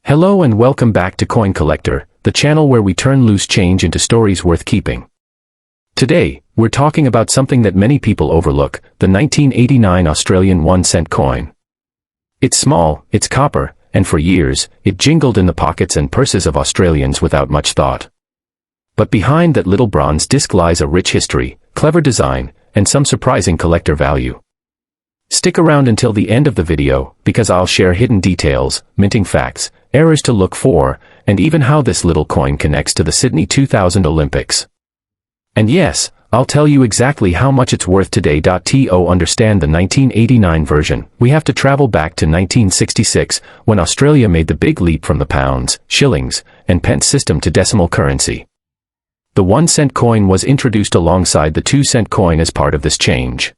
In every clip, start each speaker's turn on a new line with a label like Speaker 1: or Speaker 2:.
Speaker 1: Hello and welcome back to Coin Collector, the channel where we turn loose change into stories worth keeping. Today, we're talking about something that many people overlook, the 1989 Australian 1-cent coin. It's small, it's copper, and for years, it jingled in the pockets and purses of Australians without much thought. But behind that little bronze disc lies a rich history, clever design, and some surprising collector value. Stick around until the end of the video, because I'll share hidden details, minting facts, errors to look for, and even how this little coin connects to the Sydney 2000 Olympics. And yes, I'll tell you exactly how much it's worth today. To understand the 1989 version, we have to travel back to 1966, when Australia made the big leap from the pounds, shillings, and pence system to decimal currency. The 1-cent coin was introduced alongside the 2-cent coin as part of this change.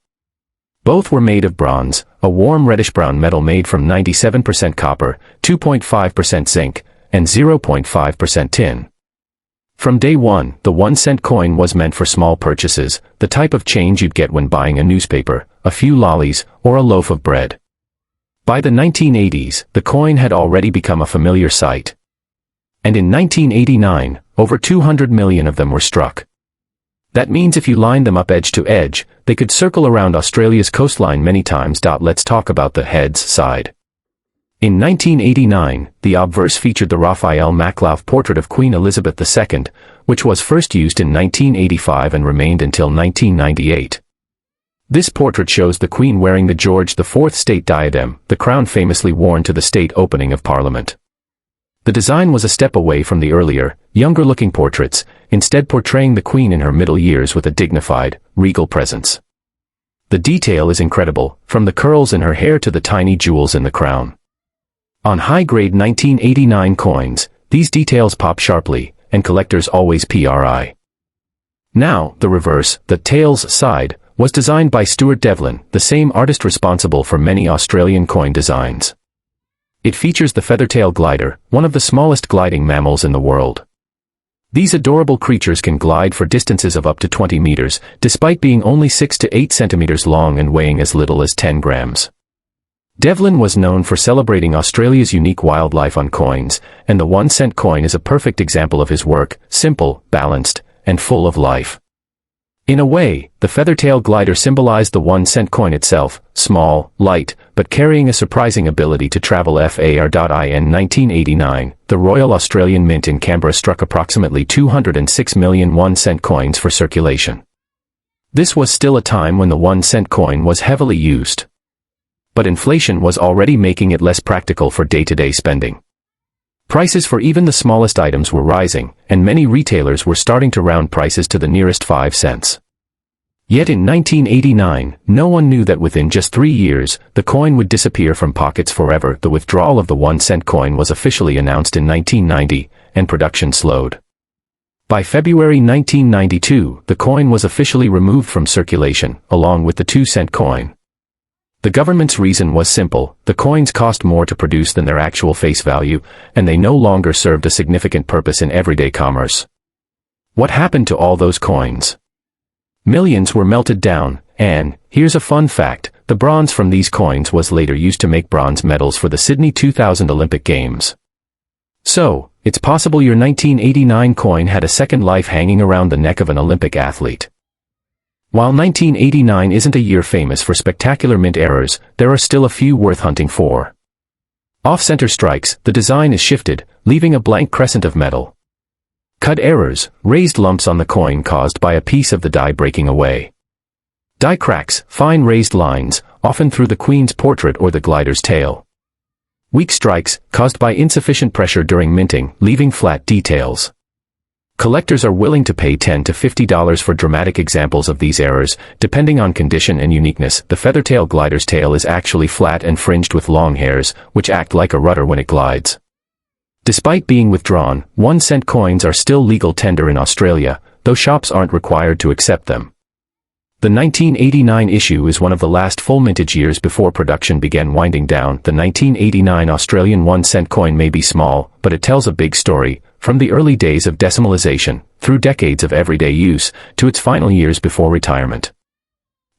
Speaker 1: Both were made of bronze, a warm reddish-brown metal made from 97% copper, 2.5% zinc, and 0.5% tin. From day one, the 1-cent coin was meant for small purchases, the type of change you'd get when buying a newspaper, a few lollies, or a loaf of bread. By the 1980s, the coin had already become a familiar sight. And in 1989, over 200 million of them were struck. That means if you lined them up edge to edge, they could circle around Australia's coastline many times. Let's talk about the heads side. In 1989, the obverse featured the Raphael Maklav portrait of Queen Elizabeth II, which was first used in 1985 and remained until 1998. This portrait shows the Queen wearing the George IV state diadem, the crown famously worn to the state opening of Parliament. The design was a step away from the earlier, younger-looking portraits, instead portraying the Queen in her middle years with a dignified, regal presence. The detail is incredible, from the curls in her hair to the tiny jewels in the crown. On high-grade 1989 coins, these details pop sharply, and collectors always PRI. Now, the reverse, the tails side, was designed by Stuart Devlin, the same artist responsible for many Australian coin designs. It features the feathertail glider, one of the smallest gliding mammals in the world. These adorable creatures can glide for distances of up to 20 meters, despite being only 6 to 8 centimeters long and weighing as little as 10 grams. Devlin was known for celebrating Australia's unique wildlife on coins, and the 1-cent coin is a perfect example of his work, simple, balanced, and full of life. In a way, the feathertail glider symbolized the 1-cent coin itself, small, light, but carrying a surprising ability to travel. In 1989, the Royal Australian Mint in Canberra struck approximately 206 million 1-cent coins for circulation. This was still a time when the 1-cent coin was heavily used. But inflation was already making it less practical for day-to-day spending. Prices for even the smallest items were rising, and many retailers were starting to round prices to the nearest 5 cents. Yet in 1989, no one knew that within just 3 years, the coin would disappear from pockets forever. The withdrawal of the 1-cent coin was officially announced in 1990, and production slowed. By February 1992, the coin was officially removed from circulation, along with the 2-cent coin. The government's reason was simple: the coins cost more to produce than their actual face value, and they no longer served a significant purpose in everyday commerce. What happened to all those coins? Millions were melted down, and, here's a fun fact, the bronze from these coins was later used to make bronze medals for the Sydney 2000 Olympic Games. So, it's possible your 1989 coin had a second life hanging around the neck of an Olympic athlete. While 1989 isn't a year famous for spectacular mint errors, there are still a few worth hunting for. Off-center strikes, the design is shifted, leaving a blank crescent of metal. Cut errors, raised lumps on the coin caused by a piece of the die breaking away. Die cracks, fine raised lines, often through the Queen's portrait or the glider's tail. Weak strikes, caused by insufficient pressure during minting, leaving flat details. Collectors are willing to pay $10 to $50 for dramatic examples of these errors, depending on condition and uniqueness. The feathertail glider's tail is actually flat and fringed with long hairs, which act like a rudder when it glides. Despite being withdrawn, 1-cent coins are still legal tender in Australia, though shops aren't required to accept them. The 1989 issue is one of the last full mintage years before production began winding down. The 1989 Australian 1-cent coin may be small, but it tells a big story, from the early days of decimalization, through decades of everyday use, to its final years before retirement.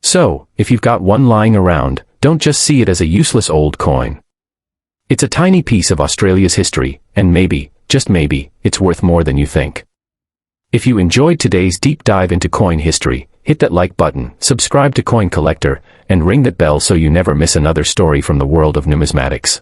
Speaker 1: So, if you've got one lying around, don't just see it as a useless old coin. It's a tiny piece of Australia's history, and maybe, just maybe, it's worth more than you think. If you enjoyed today's deep dive into coin history, hit that like button, subscribe to Coin Collector, and ring that bell so you never miss another story from the world of numismatics.